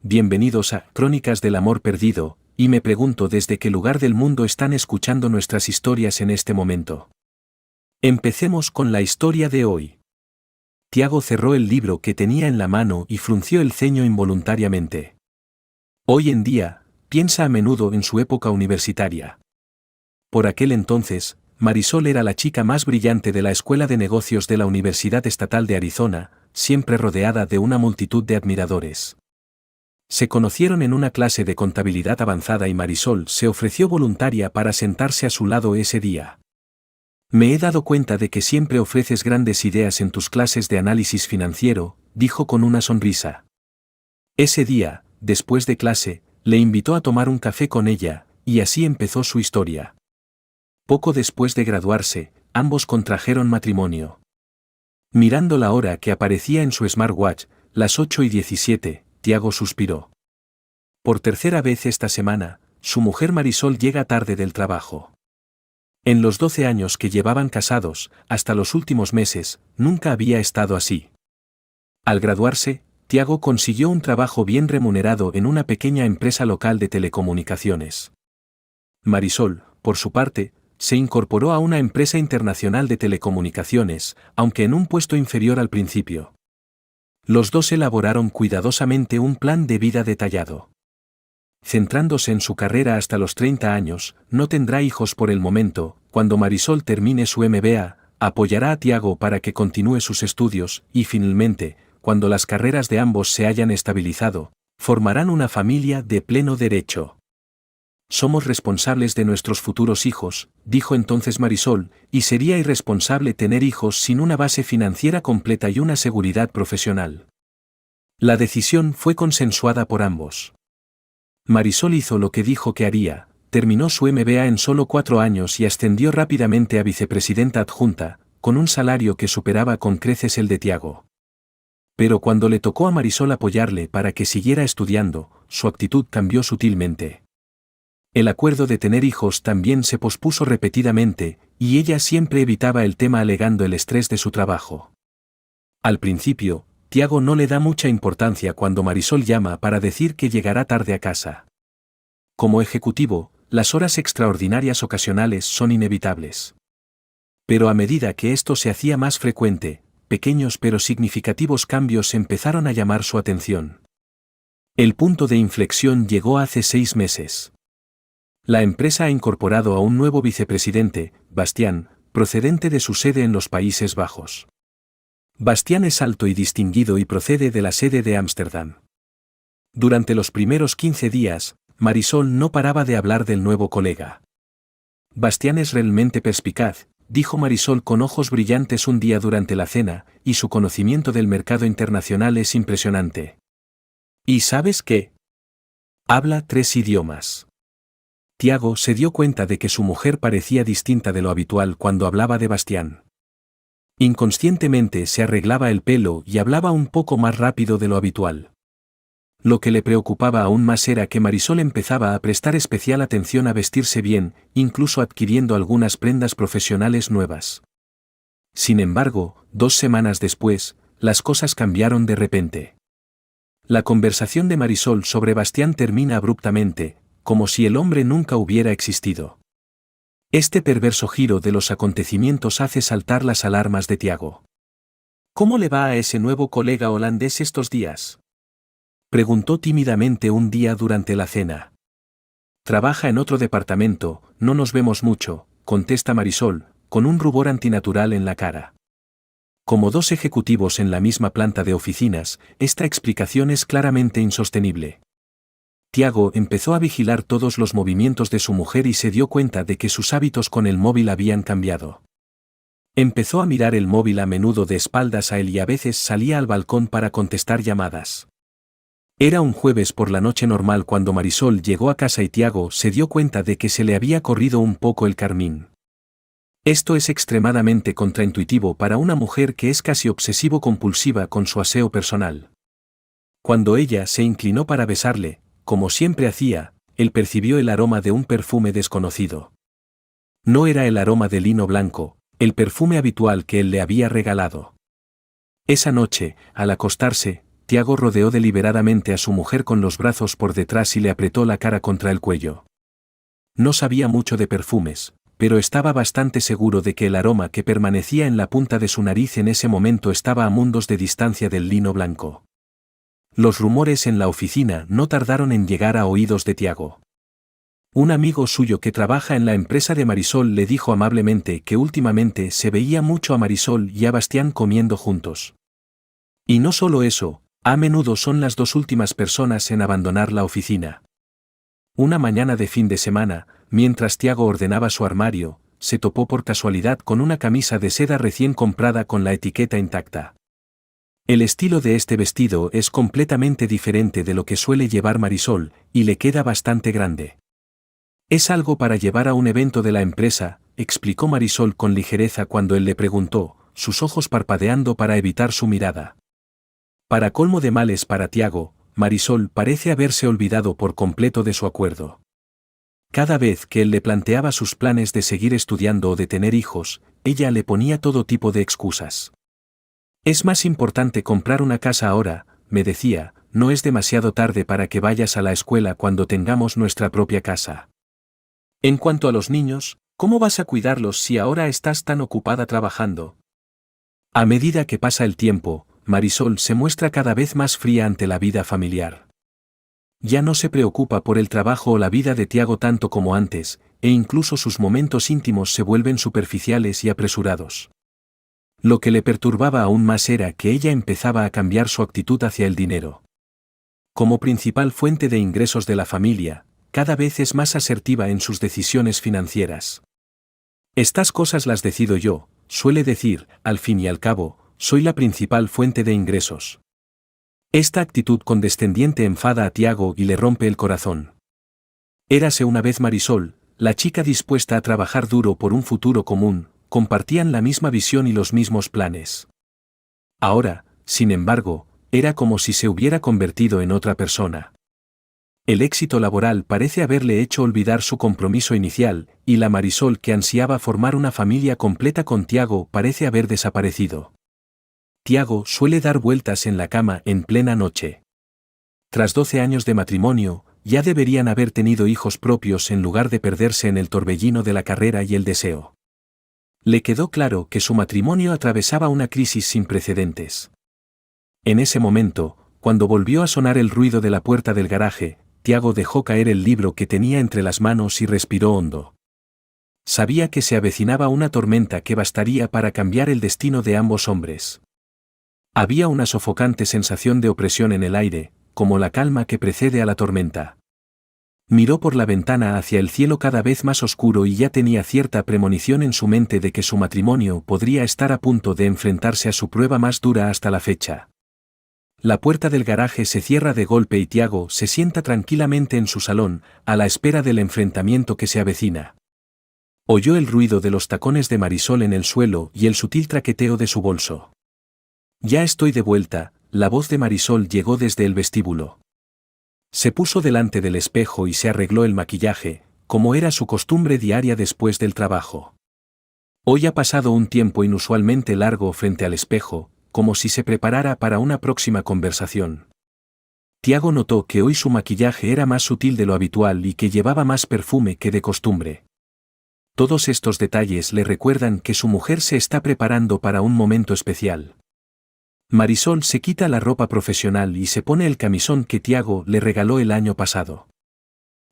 bienvenidos a Crónicas del Amor Perdido, y me pregunto desde qué lugar del mundo están escuchando nuestras historias en este momento. Empecemos con la historia de hoy. Tiago cerró el libro que tenía en la mano y frunció el ceño involuntariamente. Hoy en día, piensa a menudo en su época universitaria. Por aquel entonces, Marisol era la chica más brillante de la Escuela de Negocios de la Universidad Estatal de Arizona, siempre rodeada de una multitud de admiradores. Se conocieron en una clase de contabilidad avanzada y Marisol se ofreció voluntaria para sentarse a su lado ese día. Me he dado cuenta de que siempre ofreces grandes ideas en tus clases de análisis financiero, dijo con una sonrisa. Ese día, después de clase, le invitó a tomar un café con ella, y así empezó su historia. Poco después de graduarse, ambos contrajeron matrimonio. Mirando la hora que aparecía en su smartwatch, las 8:17, Tiago suspiró. Por tercera vez esta semana, su mujer Marisol llega tarde del trabajo. En los 12 años que llevaban casados, hasta los últimos meses, nunca había estado así. Al graduarse, Tiago consiguió un trabajo bien remunerado en una pequeña empresa local de telecomunicaciones. Marisol, por su parte, se incorporó a una empresa internacional de telecomunicaciones, aunque en un puesto inferior al principio. Los dos elaboraron cuidadosamente un plan de vida detallado. Centrándose en su carrera hasta los 30 años, no tendrá hijos por el momento. Cuando Marisol termine su MBA, apoyará a Tiago para que continúe sus estudios y finalmente, cuando las carreras de ambos se hayan estabilizado, formarán una familia de pleno derecho. Somos responsables de nuestros futuros hijos, dijo entonces Marisol, y sería irresponsable tener hijos sin una base financiera completa y una seguridad profesional. La decisión fue consensuada por ambos. Marisol hizo lo que dijo que haría, terminó su MBA en solo 4 años y ascendió rápidamente a vicepresidenta adjunta, con un salario que superaba con creces el de Tiago. Pero cuando le tocó a Marisol apoyarle para que siguiera estudiando, su actitud cambió sutilmente. El acuerdo de tener hijos también se pospuso repetidamente, y ella siempre evitaba el tema alegando el estrés de su trabajo. Al principio, Tiago no le da mucha importancia cuando Marisol llama para decir que llegará tarde a casa. Como ejecutivo, las horas extraordinarias ocasionales son inevitables. Pero a medida que esto se hacía más frecuente, pequeños pero significativos cambios empezaron a llamar su atención. El punto de inflexión llegó hace 6 meses. La empresa ha incorporado a un nuevo vicepresidente, Bastián, procedente de su sede en los Países Bajos. Bastián es alto y distinguido y procede de la sede de Ámsterdam. Durante los primeros 15 días, Marisol no paraba de hablar del nuevo colega. Bastián es realmente perspicaz, dijo Marisol con ojos brillantes un día durante la cena, y su conocimiento del mercado internacional es impresionante. ¿Y sabes qué? Habla 3 idiomas. Tiago se dio cuenta de que su mujer parecía distinta de lo habitual cuando hablaba de Bastián. Inconscientemente se arreglaba el pelo y hablaba un poco más rápido de lo habitual. Lo que le preocupaba aún más era que Marisol empezaba a prestar especial atención a vestirse bien, incluso adquiriendo algunas prendas profesionales nuevas. Sin embargo, 2 semanas después, las cosas cambiaron de repente. La conversación de Marisol sobre Bastián termina abruptamente, como si el hombre nunca hubiera existido. Este perverso giro de los acontecimientos hace saltar las alarmas de Tiago. ¿Cómo le va a ese nuevo colega holandés estos días?, preguntó tímidamente un día durante la cena. Trabaja en otro departamento, no nos vemos mucho, contesta Marisol, con un rubor antinatural en la cara. Como 2 ejecutivos en la misma planta de oficinas, esta explicación es claramente insostenible. Tiago empezó a vigilar todos los movimientos de su mujer y se dio cuenta de que sus hábitos con el móvil habían cambiado. Empezó a mirar el móvil a menudo de espaldas a él y a veces salía al balcón para contestar llamadas. Era un jueves por la noche normal cuando Marisol llegó a casa y Tiago se dio cuenta de que se le había corrido un poco el carmín. Esto es extremadamente contraintuitivo para una mujer que es casi obsesivo-compulsiva con su aseo personal. Cuando ella se inclinó para besarle, como siempre hacía, él percibió el aroma de un perfume desconocido. No era el aroma de lino blanco, el perfume habitual que él le había regalado. Esa noche, al acostarse, Tiago rodeó deliberadamente a su mujer con los brazos por detrás y le apretó la cara contra el cuello. No sabía mucho de perfumes, pero estaba bastante seguro de que el aroma que permanecía en la punta de su nariz en ese momento estaba a mundos de distancia del lino blanco. Los rumores en la oficina no tardaron en llegar a oídos de Tiago. Un amigo suyo que trabaja en la empresa de Marisol le dijo amablemente que últimamente se veía mucho a Marisol y a Bastián comiendo juntos. Y no solo eso, a menudo son las dos últimas personas en abandonar la oficina. Una mañana de fin de semana, mientras Tiago ordenaba su armario, se topó por casualidad con una camisa de seda recién comprada con la etiqueta intacta. El estilo de este vestido es completamente diferente de lo que suele llevar Marisol, y le queda bastante grande. Es algo para llevar a un evento de la empresa, explicó Marisol con ligereza cuando él le preguntó, sus ojos parpadeando para evitar su mirada. Para colmo de males para Tiago, Marisol parece haberse olvidado por completo de su acuerdo. Cada vez que él le planteaba sus planes de seguir estudiando o de tener hijos, ella le ponía todo tipo de excusas. Es más importante comprar una casa ahora, me decía, no es demasiado tarde para que vayas a la escuela cuando tengamos nuestra propia casa. En cuanto a los niños, ¿cómo vas a cuidarlos si ahora estás tan ocupada trabajando? A medida que pasa el tiempo, Marisol se muestra cada vez más fría ante la vida familiar. Ya no se preocupa por el trabajo o la vida de Tiago tanto como antes, e incluso sus momentos íntimos se vuelven superficiales y apresurados. Lo que le perturbaba aún más era que ella empezaba a cambiar su actitud hacia el dinero. Como principal fuente de ingresos de la familia, cada vez es más asertiva en sus decisiones financieras. Estas cosas las decido yo, suele decir, al fin y al cabo, soy la principal fuente de ingresos. Esta actitud condescendiente enfada a Tiago y le rompe el corazón. Érase una vez Marisol, la chica dispuesta a trabajar duro por un futuro común, compartían la misma visión y los mismos planes. Ahora, sin embargo, era como si se hubiera convertido en otra persona. El éxito laboral parece haberle hecho olvidar su compromiso inicial, y la Marisol que ansiaba formar una familia completa con Tiago parece haber desaparecido. Tiago suele dar vueltas en la cama en plena noche. Tras 12 años de matrimonio, ya deberían haber tenido hijos propios en lugar de perderse en el torbellino de la carrera y el deseo. Le quedó claro que su matrimonio atravesaba una crisis sin precedentes. En ese momento, cuando volvió a sonar el ruido de la puerta del garaje, Tiago dejó caer el libro que tenía entre las manos y respiró hondo. Sabía que se avecinaba una tormenta que bastaría para cambiar el destino de ambos hombres. Había una sofocante sensación de opresión en el aire, como la calma que precede a la tormenta. Miró por la ventana hacia el cielo cada vez más oscuro y ya tenía cierta premonición en su mente de que su matrimonio podría estar a punto de enfrentarse a su prueba más dura hasta la fecha. La puerta del garaje se cierra de golpe y Tiago se sienta tranquilamente en su salón, a la espera del enfrentamiento que se avecina. Oyó el ruido de los tacones de Marisol en el suelo y el sutil traqueteo de su bolso. Ya estoy de vuelta, la voz de Marisol llegó desde el vestíbulo. Se puso delante del espejo y se arregló el maquillaje, como era su costumbre diaria después del trabajo. Hoy ha pasado un tiempo inusualmente largo frente al espejo, como si se preparara para una próxima conversación. Tiago notó que hoy su maquillaje era más sutil de lo habitual y que llevaba más perfume que de costumbre. Todos estos detalles le recuerdan que su mujer se está preparando para un momento especial. Marisol se quita la ropa profesional y se pone el camisón que Tiago le regaló el año pasado.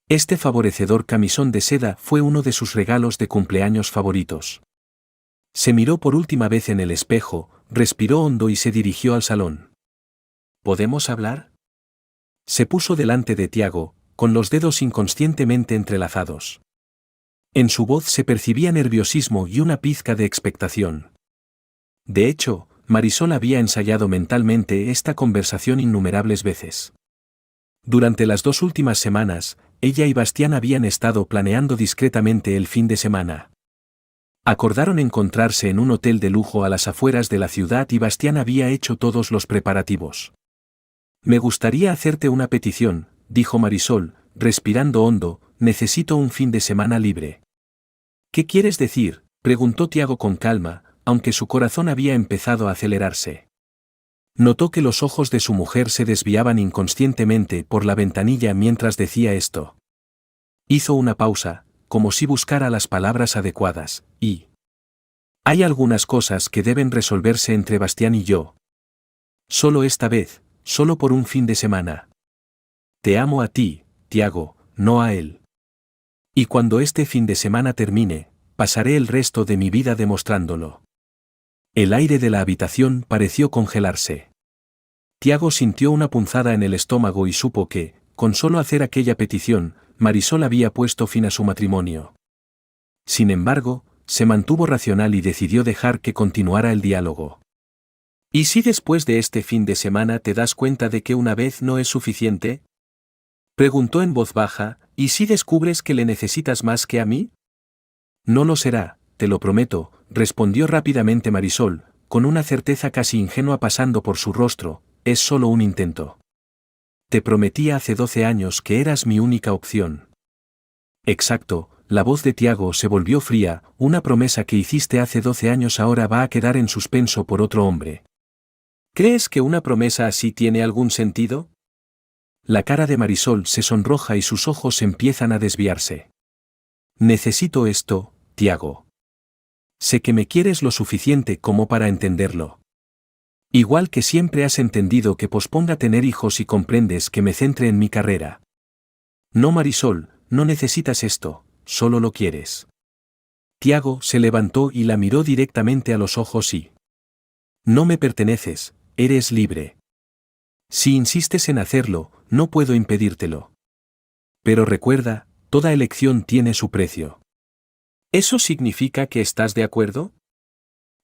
Este favorecedor camisón de seda fue uno de sus regalos de cumpleaños favoritos. Se miró por última vez en el espejo, respiró hondo y se dirigió al salón. ¿Podemos hablar? Se puso delante de Tiago, con los dedos inconscientemente entrelazados. En su voz se percibía nerviosismo y una pizca de expectación. De hecho, Marisol había ensayado mentalmente esta conversación innumerables veces. Durante las 2 últimas semanas, ella y Bastián habían estado planeando discretamente el fin de semana. Acordaron encontrarse en un hotel de lujo a las afueras de la ciudad y Bastián había hecho todos los preparativos. Me gustaría hacerte una petición, dijo Marisol, respirando hondo, necesito un fin de semana libre. ¿Qué quieres decir?, preguntó Tiago con calma, aunque su corazón había empezado a acelerarse. Notó que los ojos de su mujer se desviaban inconscientemente por la ventanilla mientras decía esto. Hizo una pausa, como si buscara las palabras adecuadas, y... Hay algunas cosas que deben resolverse entre Bastián y yo. Solo esta vez, solo por un fin de semana. Te amo a ti, Tiago, no a él. Y cuando este fin de semana termine, pasaré el resto de mi vida demostrándolo. El aire de la habitación pareció congelarse. Tiago sintió una punzada en el estómago y supo que, con solo hacer aquella petición, Marisol había puesto fin a su matrimonio. Sin embargo, se mantuvo racional y decidió dejar que continuara el diálogo. ¿Y si después de este fin de semana te das cuenta de que una vez no es suficiente? Preguntó en voz baja, ¿y si descubres que le necesitas más que a mí? No lo será, te lo prometo, respondió rápidamente Marisol, con una certeza casi ingenua pasando por su rostro, es solo un intento. Te prometí hace 12 años que eras mi única opción. Exacto, la voz de Tiago se volvió fría, una promesa que hiciste hace 12 años ahora va a quedar en suspenso por otro hombre. ¿Crees que una promesa así tiene algún sentido? La cara de Marisol se sonroja y sus ojos empiezan a desviarse. Necesito esto, Tiago. Sé que me quieres lo suficiente como para entenderlo. Igual que siempre has entendido que posponga tener hijos y comprendes que me centre en mi carrera. No, Marisol, no necesitas esto, solo lo quieres. Tiago se levantó y la miró directamente a los ojos y... No me perteneces, eres libre. Si insistes en hacerlo, no puedo impedírtelo. Pero recuerda, toda elección tiene su precio. ¿Eso significa que estás de acuerdo?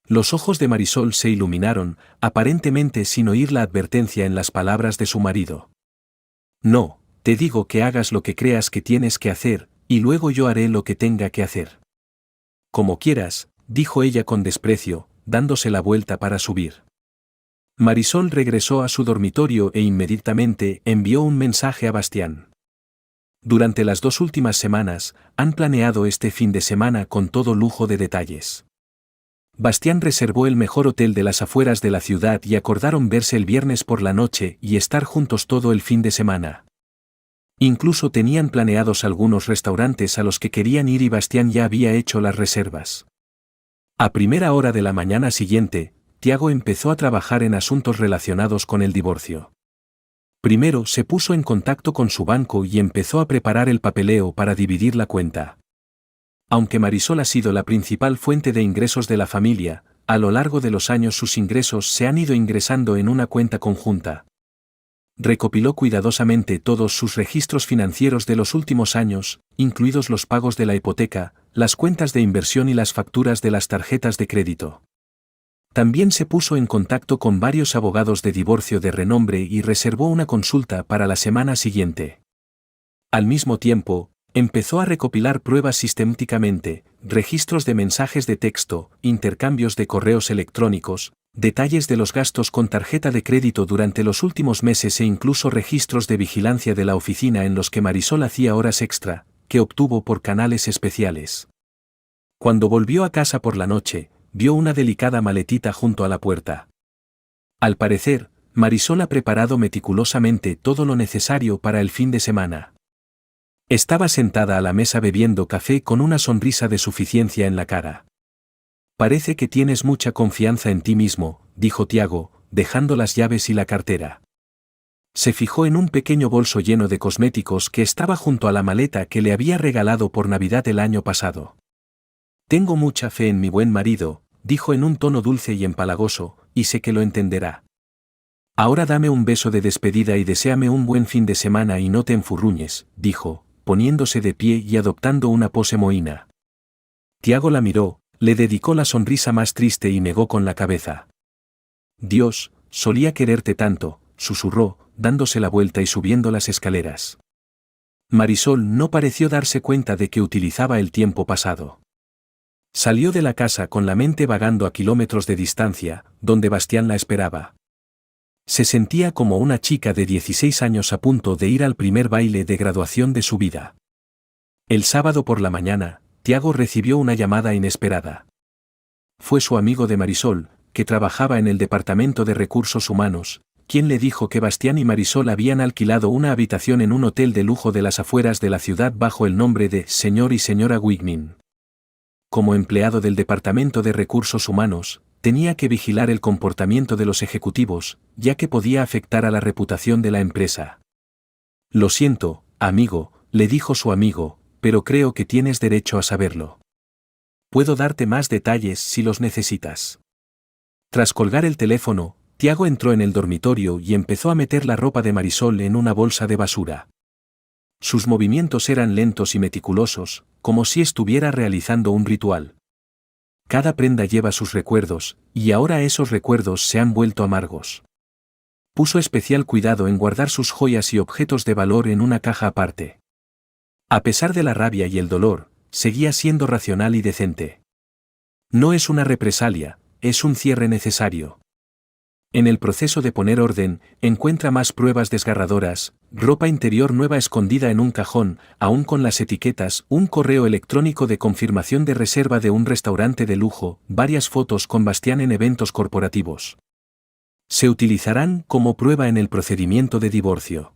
Los ojos de Marisol se iluminaron, aparentemente sin oír la advertencia en las palabras de su marido. No, te digo que hagas lo que creas que tienes que hacer, y luego yo haré lo que tenga que hacer. Como quieras, dijo ella con desprecio, dándose la vuelta para subir. Marisol regresó a su dormitorio e inmediatamente envió un mensaje a Bastián. Durante las 2 últimas semanas, han planeado este fin de semana con todo lujo de detalles. Bastián reservó el mejor hotel de las afueras de la ciudad y acordaron verse el viernes por la noche y estar juntos todo el fin de semana. Incluso tenían planeados algunos restaurantes a los que querían ir y Bastián ya había hecho las reservas. A primera hora de la mañana siguiente, Tiago empezó a trabajar en asuntos relacionados con el divorcio. Primero se puso en contacto con su banco y empezó a preparar el papeleo para dividir la cuenta. Aunque Marisol ha sido la principal fuente de ingresos de la familia, a lo largo de los años sus ingresos se han ido ingresando en una cuenta conjunta. Recopiló cuidadosamente todos sus registros financieros de los últimos años, incluidos los pagos de la hipoteca, las cuentas de inversión y las facturas de las tarjetas de crédito. También se puso en contacto con varios abogados de divorcio de renombre y reservó una consulta para la semana siguiente. Al mismo tiempo, empezó a recopilar pruebas sistemáticamente, registros de mensajes de texto, intercambios de correos electrónicos, detalles de los gastos con tarjeta de crédito durante los últimos meses e incluso registros de vigilancia de la oficina en los que Marisol hacía horas extra, que obtuvo por canales especiales. Cuando volvió a casa por la noche, vio una delicada maletita junto a la puerta. Al parecer, Marisol ha preparado meticulosamente todo lo necesario para el fin de semana. Estaba sentada a la mesa bebiendo café con una sonrisa de suficiencia en la cara. Parece que tienes mucha confianza en ti mismo, dijo Tiago, dejando las llaves y la cartera. Se fijó en un pequeño bolso lleno de cosméticos que estaba junto a la maleta que le había regalado por Navidad el año pasado. Tengo mucha fe en mi buen marido, dijo en un tono dulce y empalagoso, y sé que lo entenderá. Ahora dame un beso de despedida y deséame un buen fin de semana y no te enfurruñes, dijo, poniéndose de pie y adoptando una pose mohína. Tiago la miró, le dedicó la sonrisa más triste y negó con la cabeza. Dios, solía quererte tanto, susurró, dándose la vuelta y subiendo las escaleras. Marisol no pareció darse cuenta de que utilizaba el tiempo pasado. Salió de la casa con la mente vagando a kilómetros de distancia, donde Bastián la esperaba. Se sentía como una chica de 16 años a punto de ir al primer baile de graduación de su vida. El sábado por la mañana, Tiago recibió una llamada inesperada. Fue su amigo de Marisol, que trabajaba en el Departamento de Recursos Humanos, quien le dijo que Bastián y Marisol habían alquilado una habitación en un hotel de lujo de las afueras de la ciudad bajo el nombre de Señor y Señora Wigmin. Como empleado del Departamento de Recursos Humanos, tenía que vigilar el comportamiento de los ejecutivos, ya que podía afectar a la reputación de la empresa. Lo siento, amigo, le dijo su amigo, pero creo que tienes derecho a saberlo. Puedo darte más detalles si los necesitas. Tras colgar el teléfono, Tiago entró en el dormitorio y empezó a meter la ropa de Marisol en una bolsa de basura. Sus movimientos eran lentos y meticulosos, como si estuviera realizando un ritual. Cada prenda lleva sus recuerdos, y ahora esos recuerdos se han vuelto amargos. Puso especial cuidado en guardar sus joyas y objetos de valor en una caja aparte. A pesar de la rabia y el dolor, seguía siendo racional y decente. No es una represalia, es un cierre necesario. En el proceso de poner orden, encuentra más pruebas desgarradoras, ropa interior nueva escondida en un cajón, aún con las etiquetas, un correo electrónico de confirmación de reserva de un restaurante de lujo, varias fotos con Bastián en eventos corporativos. Se utilizarán como prueba en el procedimiento de divorcio.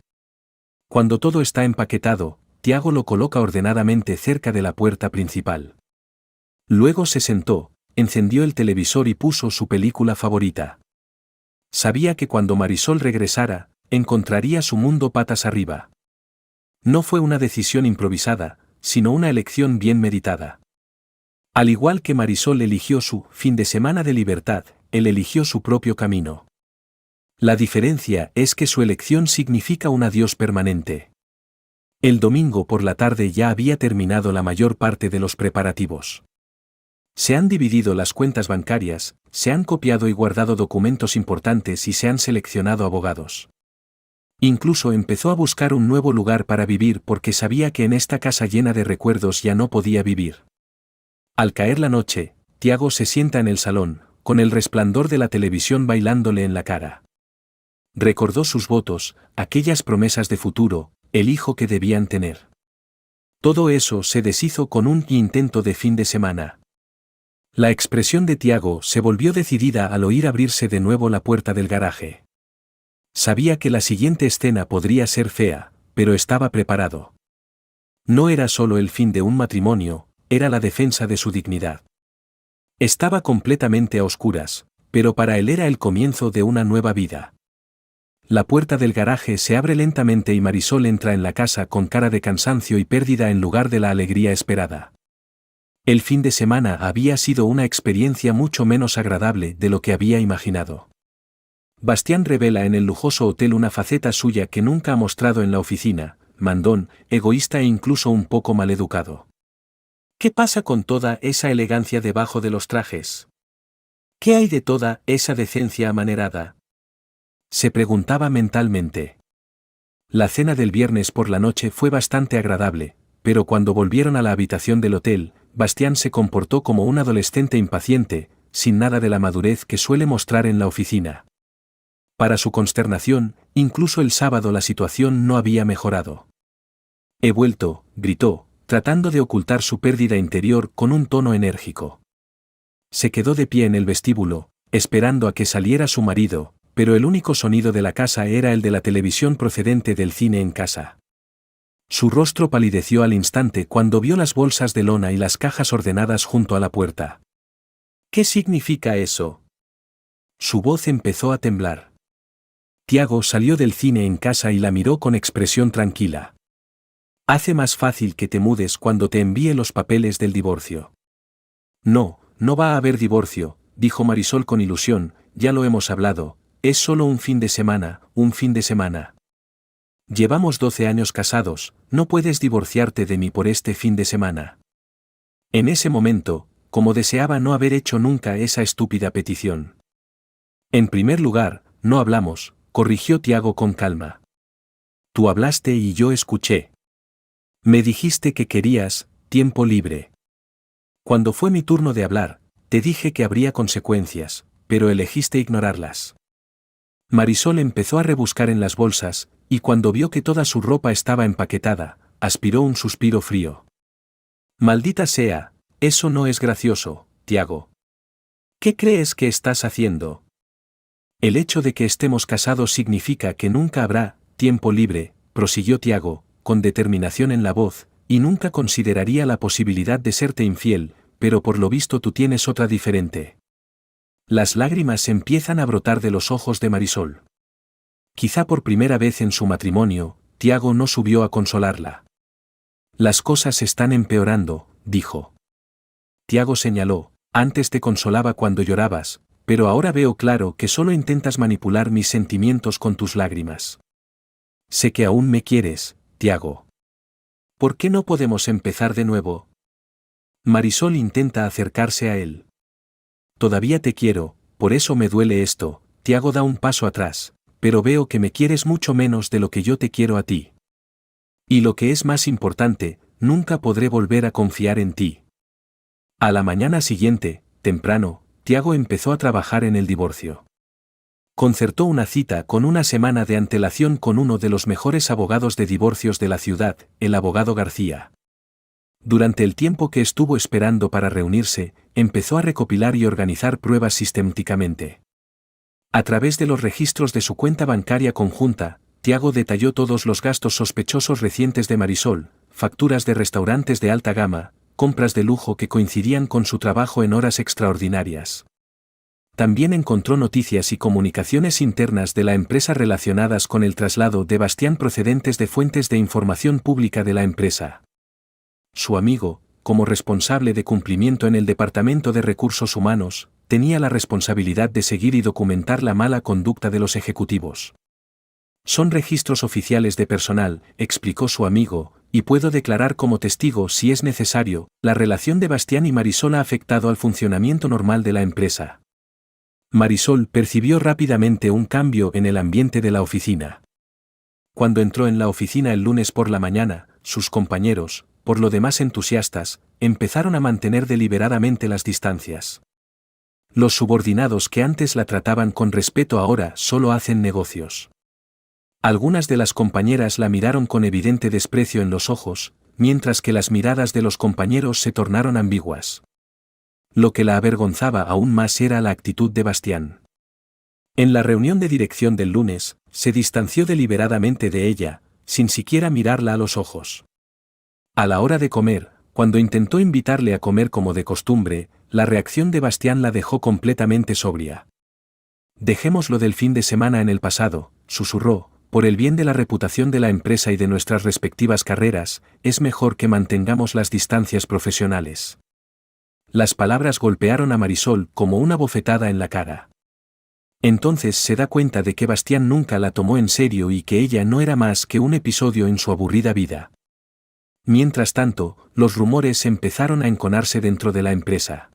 Cuando todo está empaquetado, Tiago lo coloca ordenadamente cerca de la puerta principal. Luego se sentó, encendió el televisor y puso su película favorita. Sabía que cuando Marisol regresara, encontraría su mundo patas arriba. No fue una decisión improvisada, sino una elección bien meditada. Al igual que Marisol eligió su fin de semana de libertad, él eligió su propio camino. La diferencia es que su elección significa un adiós permanente. El domingo por la tarde ya había terminado la mayor parte de los preparativos. Se han dividido las cuentas bancarias, se han copiado y guardado documentos importantes y se han seleccionado abogados. Incluso empezó a buscar un nuevo lugar para vivir porque sabía que en esta casa llena de recuerdos ya no podía vivir. Al caer la noche, Tiago se sienta en el salón, con el resplandor de la televisión bailándole en la cara. Recordó sus votos, aquellas promesas de futuro, el hijo que debían tener. Todo eso se deshizo con un intento de fin de semana. La expresión de Tiago se volvió decidida al oír abrirse de nuevo la puerta del garaje. Sabía que la siguiente escena podría ser fea, pero estaba preparado. No era solo el fin de un matrimonio, era la defensa de su dignidad. Estaba completamente a oscuras, pero para él era el comienzo de una nueva vida. La puerta del garaje se abre lentamente y Marisol entra en la casa con cara de cansancio y pérdida en lugar de la alegría esperada. El fin de semana había sido una experiencia mucho menos agradable de lo que había imaginado. Bastián revela en el lujoso hotel una faceta suya que nunca ha mostrado en la oficina, mandón, egoísta e incluso un poco maleducado. ¿Qué pasa con toda esa elegancia debajo de los trajes? ¿Qué hay de toda esa decencia amanerada? Se preguntaba mentalmente. La cena del viernes por la noche fue bastante agradable, pero cuando volvieron a la habitación del hotel, Bastián se comportó como un adolescente impaciente, sin nada de la madurez que suele mostrar en la oficina. Para su consternación, incluso el sábado la situación no había mejorado. «He vuelto», gritó, tratando de ocultar su pérdida interior con un tono enérgico. Se quedó de pie en el vestíbulo, esperando a que saliera su marido, pero el único sonido de la casa era el de la televisión procedente del cine en casa. Su rostro palideció al instante cuando vio las bolsas de lona y las cajas ordenadas junto a la puerta. «¿Qué significa eso?» Su voz empezó a temblar. Tiago salió del cine en casa y la miró con expresión tranquila. «Hace más fácil que te mudes cuando te envíe los papeles del divorcio». «No, no va a haber divorcio», dijo Marisol con ilusión, «ya lo hemos hablado, es solo un fin de semana, un fin de semana. Llevamos 12 años casados, no puedes divorciarte de mí por este fin de semana». En ese momento, como deseaba no haber hecho nunca esa estúpida petición. «En primer lugar, no hablamos», corrigió Tiago con calma. «Tú hablaste y yo escuché. Me dijiste que querías tiempo libre. Cuando fue mi turno de hablar, te dije que habría consecuencias, pero elegiste ignorarlas». Marisol empezó a rebuscar en las bolsas, y cuando vio que toda su ropa estaba empaquetada, aspiró un suspiro frío. «Maldita sea, eso no es gracioso, Tiago. ¿Qué crees que estás haciendo? El hecho de que estemos casados significa que nunca habrá tiempo libre, prosiguió Tiago, con determinación en la voz, y nunca consideraría la posibilidad de serte infiel, pero por lo visto tú tienes otra diferente. Las lágrimas empiezan a brotar de los ojos de Marisol. Quizá por primera vez en su matrimonio, Tiago no subió a consolarla. Las cosas están empeorando, dijo. Tiago señaló, antes te consolaba cuando llorabas, pero ahora veo claro que solo intentas manipular mis sentimientos con tus lágrimas. Sé que aún me quieres, Tiago. ¿Por qué no podemos empezar de nuevo? Marisol intenta acercarse a él. Todavía te quiero, por eso me duele esto. Tiago da un paso atrás, pero veo que me quieres mucho menos de lo que yo te quiero a ti. Y lo que es más importante, nunca podré volver a confiar en ti. A la mañana siguiente, temprano, Tiago empezó a trabajar en el divorcio. Concertó una cita con una semana de antelación con uno de los mejores abogados de divorcios de la ciudad, el abogado García. Durante el tiempo que estuvo esperando para reunirse, empezó a recopilar y organizar pruebas sistemáticamente. A través de los registros de su cuenta bancaria conjunta, Tiago detalló todos los gastos sospechosos recientes de Marisol, facturas de restaurantes de alta gama, compras de lujo que coincidían con su trabajo en horas extraordinarias. También encontró noticias y comunicaciones internas de la empresa relacionadas con el traslado de Bastián procedentes de fuentes de información pública de la empresa. Su amigo, como responsable de cumplimiento en el Departamento de Recursos Humanos, tenía la responsabilidad de seguir y documentar la mala conducta de los ejecutivos. Son registros oficiales de personal, explicó su amigo, y puedo declarar como testigo si es necesario, la relación de Bastián y Marisol ha afectado al funcionamiento normal de la empresa. Marisol percibió rápidamente un cambio en el ambiente de la oficina. Cuando entró en la oficina el lunes por la mañana, sus compañeros, por lo demás entusiastas, empezaron a mantener deliberadamente las distancias. Los subordinados que antes la trataban con respeto ahora solo hacen negocios. Algunas de las compañeras la miraron con evidente desprecio en los ojos, mientras que las miradas de los compañeros se tornaron ambiguas. Lo que la avergonzaba aún más era la actitud de Bastián. En la reunión de dirección del lunes, se distanció deliberadamente de ella, sin siquiera mirarla a los ojos. A la hora de comer, cuando intentó invitarle a comer como de costumbre, la reacción de Bastián la dejó completamente sobria. Dejémoslo del fin de semana en el pasado, susurró, por el bien de la reputación de la empresa y de nuestras respectivas carreras, es mejor que mantengamos las distancias profesionales. Las palabras golpearon a Marisol como una bofetada en la cara. Entonces se da cuenta de que Bastián nunca la tomó en serio y que ella no era más que un episodio en su aburrida vida. Mientras tanto, los rumores empezaron a enconarse dentro de la empresa.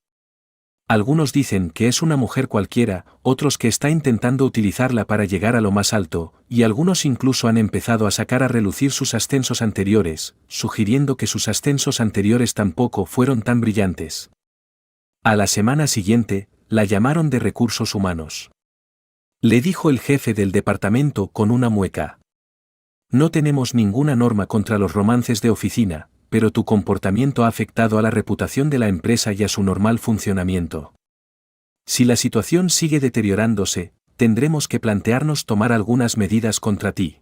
Algunos dicen que es una mujer cualquiera, otros que está intentando utilizarla para llegar a lo más alto, y algunos incluso han empezado a sacar a relucir sus ascensos anteriores, sugiriendo que sus ascensos anteriores tampoco fueron tan brillantes. A la semana siguiente, la llamaron de Recursos Humanos. Le dijo el jefe del departamento con una mueca. No tenemos ninguna norma contra los romances de oficina, pero tu comportamiento ha afectado a la reputación de la empresa y a su normal funcionamiento. Si la situación sigue deteriorándose, tendremos que plantearnos tomar algunas medidas contra ti.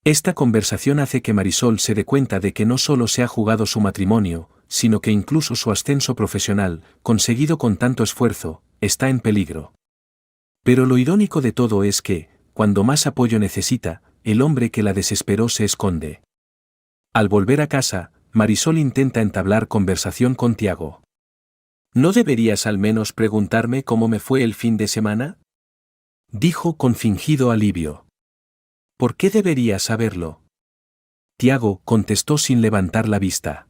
Esta conversación hace que Marisol se dé cuenta de que no solo se ha jugado su matrimonio, sino que incluso su ascenso profesional, conseguido con tanto esfuerzo, está en peligro. Pero lo irónico de todo es que, cuando más apoyo necesita, el hombre que la desesperó se esconde. Al volver a casa, Marisol intenta entablar conversación con Tiago. ¿No deberías al menos preguntarme cómo me fue el fin de semana?, dijo con fingido alivio. ¿Por qué deberías saberlo?, Tiago contestó sin levantar la vista.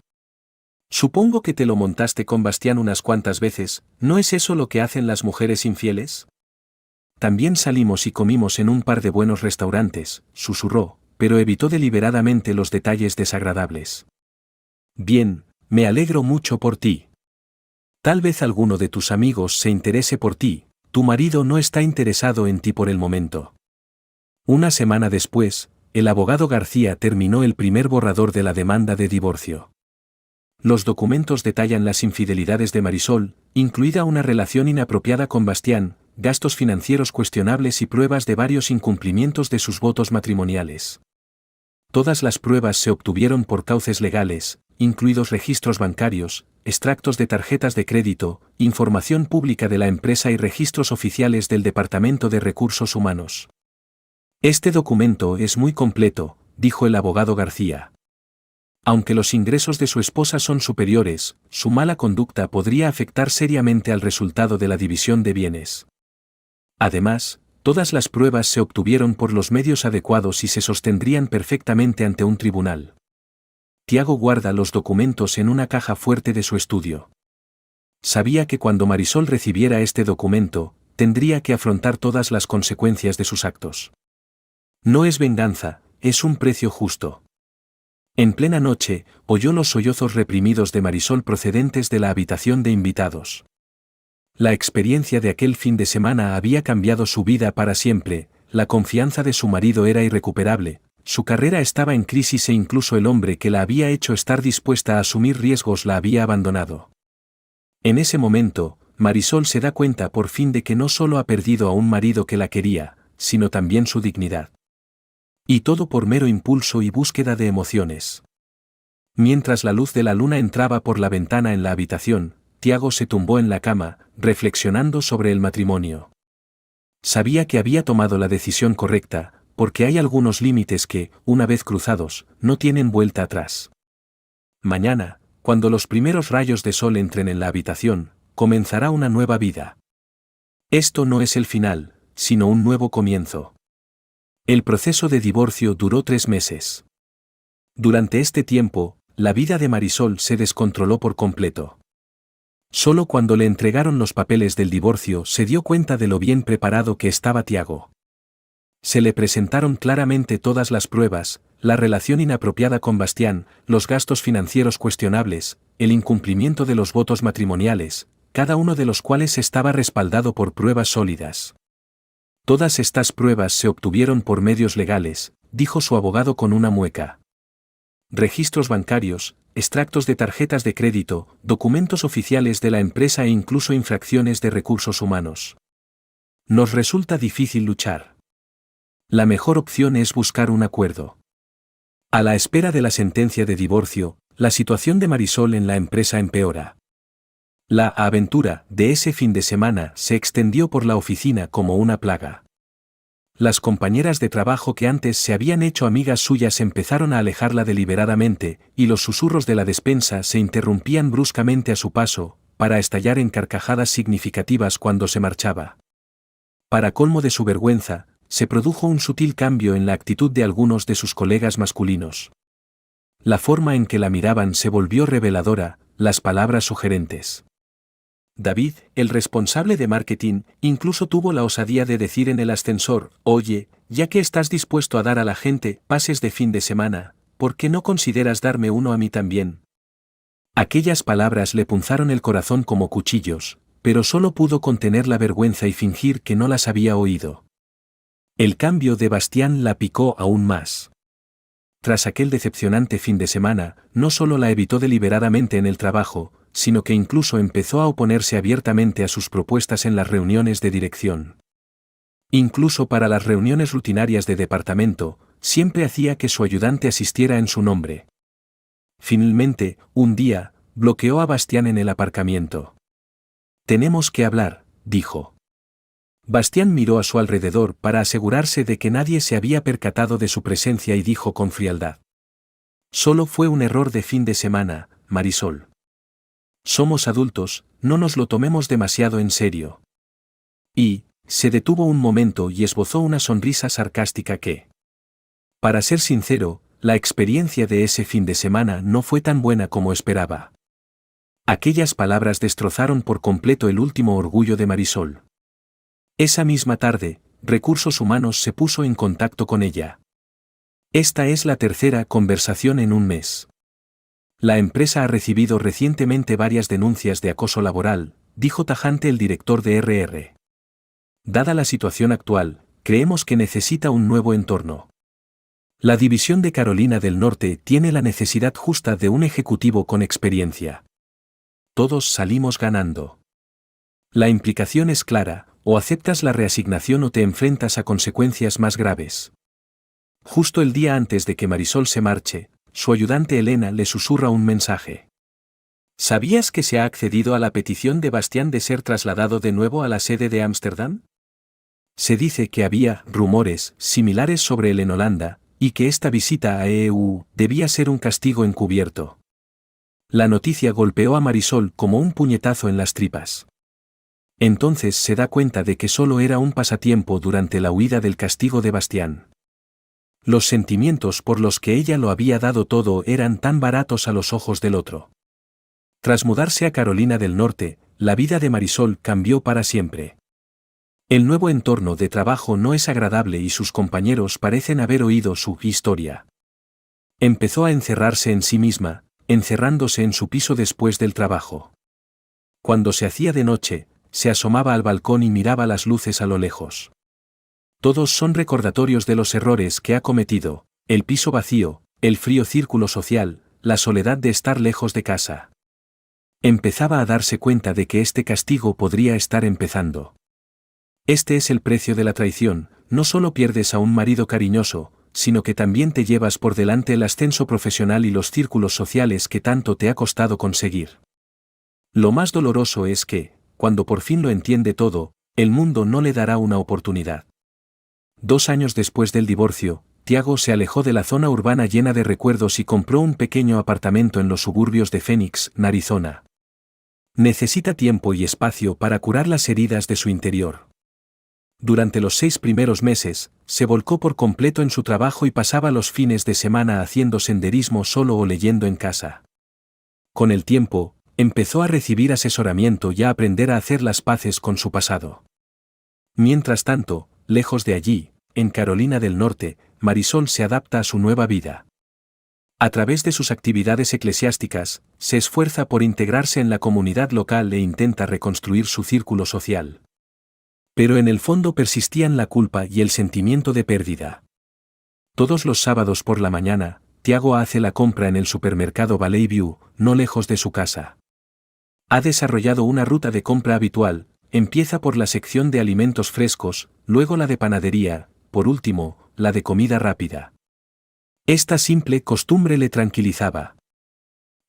Supongo que te lo montaste con Bastián unas cuantas veces, ¿no es eso lo que hacen las mujeres infieles? También salimos y comimos en un par de buenos restaurantes, susurró, pero evitó deliberadamente los detalles desagradables. Bien, me alegro mucho por ti. Tal vez alguno de tus amigos se interese por ti, tu marido no está interesado en ti por el momento. Una semana después, el abogado García terminó el primer borrador de la demanda de divorcio. Los documentos detallan las infidelidades de Marisol, incluida una relación inapropiada con Bastián, gastos financieros cuestionables y pruebas de varios incumplimientos de sus votos matrimoniales. Todas las pruebas se obtuvieron por cauces legales, incluidos registros bancarios, extractos de tarjetas de crédito, información pública de la empresa y registros oficiales del Departamento de Recursos Humanos. Este documento es muy completo, dijo el abogado García. Aunque los ingresos de su esposa son superiores, su mala conducta podría afectar seriamente al resultado de la división de bienes. Además, todas las pruebas se obtuvieron por los medios adecuados y se sostendrían perfectamente ante un tribunal. Tiago guarda los documentos en una caja fuerte de su estudio. Sabía que cuando Marisol recibiera este documento, tendría que afrontar todas las consecuencias de sus actos. No es venganza, es un precio justo. En plena noche, oyó los sollozos reprimidos de Marisol procedentes de la habitación de invitados. La experiencia de aquel fin de semana había cambiado su vida para siempre, la confianza de su marido era irrecuperable, su carrera estaba en crisis e incluso el hombre que la había hecho estar dispuesta a asumir riesgos la había abandonado. En ese momento, Marisol se da cuenta por fin de que no solo ha perdido a un marido que la quería, sino también su dignidad. Y todo por mero impulso y búsqueda de emociones. Mientras la luz de la luna entraba por la ventana en la habitación, Tiago se tumbó en la cama, reflexionando sobre el matrimonio. Sabía que había tomado la decisión correcta, porque hay algunos límites que, una vez cruzados, no tienen vuelta atrás. Mañana, cuando los primeros rayos de sol entren en la habitación, comenzará una nueva vida. Esto no es el final, sino un nuevo comienzo. El proceso de divorcio duró 3 meses. Durante este tiempo, la vida de Marisol se descontroló por completo. Solo cuando le entregaron los papeles del divorcio se dio cuenta de lo bien preparado que estaba Tiago. Se le presentaron claramente todas las pruebas, la relación inapropiada con Bastián, los gastos financieros cuestionables, el incumplimiento de los votos matrimoniales, cada uno de los cuales estaba respaldado por pruebas sólidas. Todas estas pruebas se obtuvieron por medios legales, dijo su abogado con una mueca. Registros bancarios, extractos de tarjetas de crédito, documentos oficiales de la empresa e incluso infracciones de recursos humanos. Nos resulta difícil luchar. La mejor opción es buscar un acuerdo. A la espera de la sentencia de divorcio, la situación de Marisol en la empresa empeora. La aventura de ese fin de semana se extendió por la oficina como una plaga. Las compañeras de trabajo que antes se habían hecho amigas suyas empezaron a alejarla deliberadamente, y los susurros de la despensa se interrumpían bruscamente a su paso, para estallar en carcajadas significativas cuando se marchaba. Para colmo de su vergüenza, se produjo un sutil cambio en la actitud de algunos de sus colegas masculinos. La forma en que la miraban se volvió reveladora, las palabras sugerentes. David, el responsable de marketing, incluso tuvo la osadía de decir en el ascensor: «Oye, ya que estás dispuesto a dar a la gente pases de fin de semana, ¿por qué no consideras darme uno a mí también?». Aquellas palabras le punzaron el corazón como cuchillos, pero solo pudo contener la vergüenza y fingir que no las había oído. El cambio de Bastián la picó aún más. Tras aquel decepcionante fin de semana, no solo la evitó deliberadamente en el trabajo, sino que incluso empezó a oponerse abiertamente a sus propuestas en las reuniones de dirección. Incluso para las reuniones rutinarias de departamento, siempre hacía que su ayudante asistiera en su nombre. Finalmente, un día, bloqueó a Bastián en el aparcamiento. «Tenemos que hablar», dijo. Bastián miró a su alrededor para asegurarse de que nadie se había percatado de su presencia y dijo con frialdad: «Solo fue un error de fin de semana, Marisol. Somos adultos, no nos lo tomemos demasiado en serio». Y, se detuvo un momento y esbozó una sonrisa sarcástica que, para ser sincero, la experiencia de ese fin de semana no fue tan buena como esperaba. Aquellas palabras destrozaron por completo el último orgullo de Marisol. Esa misma tarde, Recursos Humanos se puso en contacto con ella. «Esta es la tercera conversación en un mes. La empresa ha recibido recientemente varias denuncias de acoso laboral», dijo tajante el director de RR. «Dada la situación actual, creemos que necesita un nuevo entorno. La división de Carolina del Norte tiene la necesidad justa de un ejecutivo con experiencia. Todos salimos ganando». La implicación es clara: o aceptas la reasignación o te enfrentas a consecuencias más graves. Justo el día antes de que Marisol se marche, su ayudante Elena le susurra un mensaje. ¿Sabías que se ha accedido a la petición de Bastián de ser trasladado de nuevo a la sede de Ámsterdam? Se dice que había rumores similares sobre él en Holanda, y que esta visita a EU debía ser un castigo encubierto. La noticia golpeó a Marisol como un puñetazo en las tripas. Entonces se da cuenta de que solo era un pasatiempo durante la huida del castigo de Bastián. Los sentimientos por los que ella lo había dado todo eran tan baratos a los ojos del otro. Tras mudarse a Carolina del Norte, la vida de Marisol cambió para siempre. El nuevo entorno de trabajo no es agradable y sus compañeros parecen haber oído su historia. Empezó a encerrarse en sí misma, encerrándose en su piso después del trabajo. Cuando se hacía de noche, se asomaba al balcón y miraba las luces a lo lejos. Todos son recordatorios de los errores que ha cometido: el piso vacío, el frío círculo social, la soledad de estar lejos de casa. Empezaba a darse cuenta de que este castigo podría estar empezando. Este es el precio de la traición: no solo pierdes a un marido cariñoso, sino que también te llevas por delante el ascenso profesional y los círculos sociales que tanto te ha costado conseguir. Lo más doloroso es que, cuando por fin lo entiende todo, el mundo no le dará una oportunidad. 2 años después del divorcio, Tiago se alejó de la zona urbana llena de recuerdos y compró un pequeño apartamento en los suburbios de Phoenix, Arizona. Necesita tiempo y espacio para curar las heridas de su interior. Durante los 6 primeros meses, se volcó por completo en su trabajo y pasaba los fines de semana haciendo senderismo solo o leyendo en casa. Con el tiempo, empezó a recibir asesoramiento y a aprender a hacer las paces con su pasado. Mientras tanto, lejos de allí, en Carolina del Norte, Marisol se adapta a su nueva vida. A través de sus actividades eclesiásticas, se esfuerza por integrarse en la comunidad local e intenta reconstruir su círculo social. Pero en el fondo persistían la culpa y el sentimiento de pérdida. Todos los sábados por la mañana, Tiago hace la compra en el supermercado Valley View, no lejos de su casa. Ha desarrollado una ruta de compra habitual: empieza por la sección de alimentos frescos, luego la de panadería, por último, la de comida rápida. Esta simple costumbre le tranquilizaba.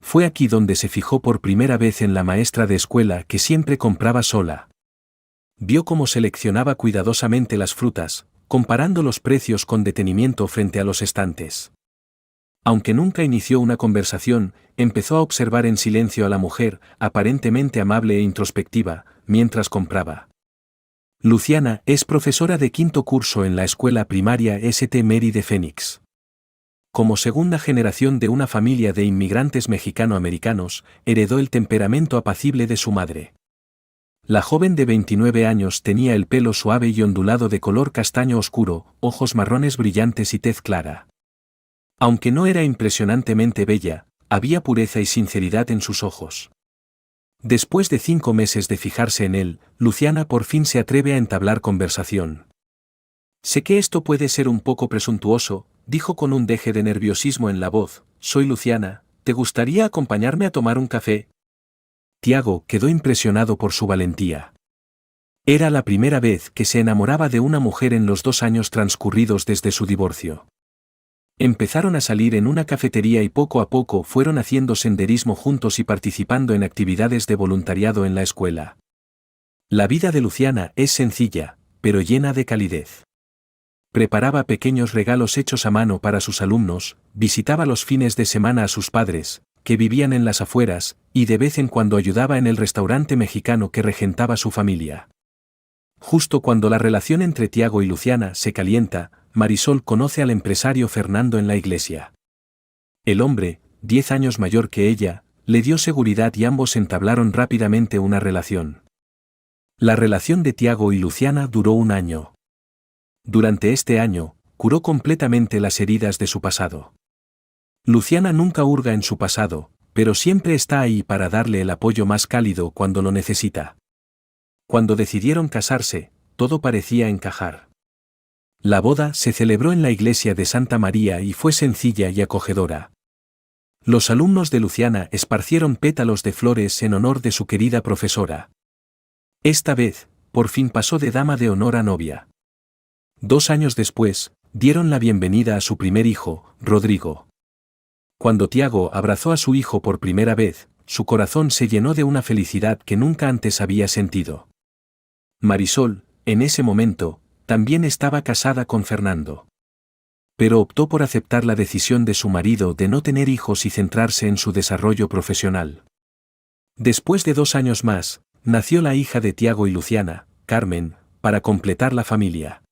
Fue aquí donde se fijó por primera vez en la maestra de escuela que siempre compraba sola. Vio cómo seleccionaba cuidadosamente las frutas, comparando los precios con detenimiento frente a los estantes. Aunque nunca inició una conversación, empezó a observar en silencio a la mujer, aparentemente amable e introspectiva, mientras compraba. Luciana es profesora de 5º curso en la escuela primaria St. Mary de Phoenix. Como segunda generación de una familia de inmigrantes mexicano-americanos, heredó el temperamento apacible de su madre. La joven de 29 años tenía el pelo suave y ondulado de color castaño oscuro, ojos marrones brillantes y tez clara. Aunque no era impresionantemente bella, había pureza y sinceridad en sus ojos. Después de 5 meses de fijarse en él, Luciana por fin se atreve a entablar conversación. «Sé que esto puede ser un poco presuntuoso», dijo con un deje de nerviosismo en la voz. «Soy Luciana, ¿te gustaría acompañarme a tomar un café?» Tiago quedó impresionado por su valentía. Era la primera vez que se enamoraba de una mujer en los 2 años transcurridos desde su divorcio. Empezaron a salir en una cafetería y poco a poco fueron haciendo senderismo juntos y participando en actividades de voluntariado en la escuela. La vida de Luciana es sencilla, pero llena de calidez. Preparaba pequeños regalos hechos a mano para sus alumnos, visitaba los fines de semana a sus padres, que vivían en las afueras, y de vez en cuando ayudaba en el restaurante mexicano que regentaba su familia. Justo cuando la relación entre Tiago y Luciana se calienta, Marisol conoce al empresario Fernando en la iglesia. El hombre, 10 años mayor que ella, le dio seguridad y ambos entablaron rápidamente una relación. La relación de Tiago y Luciana duró 1 año. Durante este año, curó completamente las heridas de su pasado. Luciana nunca hurga en su pasado, pero siempre está ahí para darle el apoyo más cálido cuando lo necesita. Cuando decidieron casarse, todo parecía encajar. La boda se celebró en la iglesia de Santa María y fue sencilla y acogedora. Los alumnos de Luciana esparcieron pétalos de flores en honor de su querida profesora. Esta vez, por fin pasó de dama de honor a novia. 2 años después, dieron la bienvenida a su primer hijo, Rodrigo. Cuando Tiago abrazó a su hijo por primera vez, su corazón se llenó de una felicidad que nunca antes había sentido. Marisol, en ese momento, también estaba casada con Fernando. Pero optó por aceptar la decisión de su marido de no tener hijos y centrarse en su desarrollo profesional. Después de 2 años más, nació la hija de Tiago y Luciana, Carmen, para completar la familia.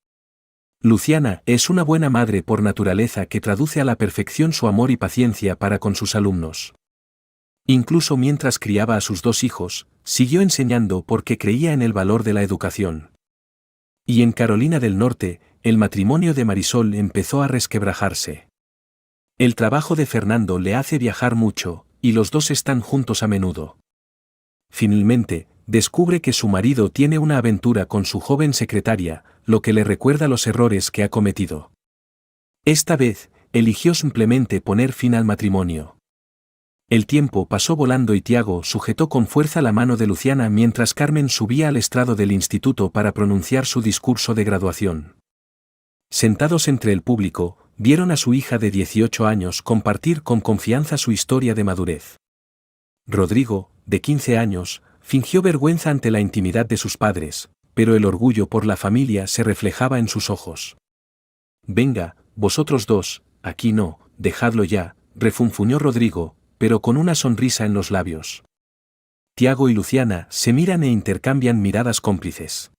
Luciana es una buena madre por naturaleza que traduce a la perfección su amor y paciencia para con sus alumnos. Incluso mientras criaba a sus 2 hijos, siguió enseñando porque creía en el valor de la educación. Y en Carolina del Norte, el matrimonio de Marisol empezó a resquebrajarse. El trabajo de Fernando le hace viajar mucho, y los dos están juntos a menudo. Finalmente, descubre que su marido tiene una aventura con su joven secretaria, lo que le recuerda los errores que ha cometido. Esta vez, eligió simplemente poner fin al matrimonio. El tiempo pasó volando y Tiago sujetó con fuerza la mano de Luciana mientras Carmen subía al estrado del instituto para pronunciar su discurso de graduación. Sentados entre el público, vieron a su hija de 18 años compartir con confianza su historia de madurez. Rodrigo, de 15 años, fingió vergüenza ante la intimidad de sus padres, pero el orgullo por la familia se reflejaba en sus ojos. «Venga, vosotros dos, aquí no, dejadlo ya», refunfuñó Rodrigo, pero con una sonrisa en los labios. Tiago y Luciana se miran e intercambian miradas cómplices.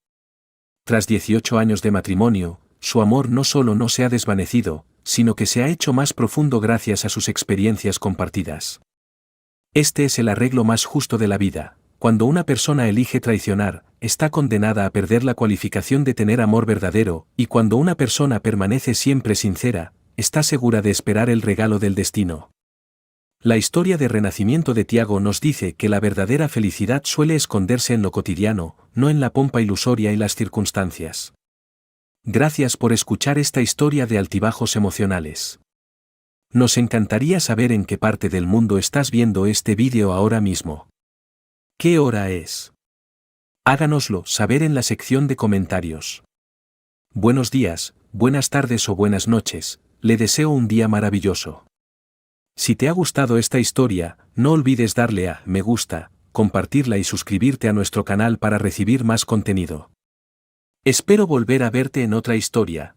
Tras 18 años de matrimonio, su amor no solo no se ha desvanecido, sino que se ha hecho más profundo gracias a sus experiencias compartidas. Este es el arreglo más justo de la vida. Cuando una persona elige traicionar, está condenada a perder la cualificación de tener amor verdadero, y cuando una persona permanece siempre sincera, está segura de esperar el regalo del destino. La historia de renacimiento de Tiago nos dice que la verdadera felicidad suele esconderse en lo cotidiano, no en la pompa ilusoria y las circunstancias. Gracias por escuchar esta historia de altibajos emocionales. Nos encantaría saber en qué parte del mundo estás viendo este vídeo ahora mismo. ¿Qué hora es? Háganoslo saber en la sección de comentarios. Buenos días, buenas tardes o buenas noches, le deseo un día maravilloso. Si te ha gustado esta historia, no olvides darle a me gusta, compartirla y suscribirte a nuestro canal para recibir más contenido. Espero volver a verte en otra historia.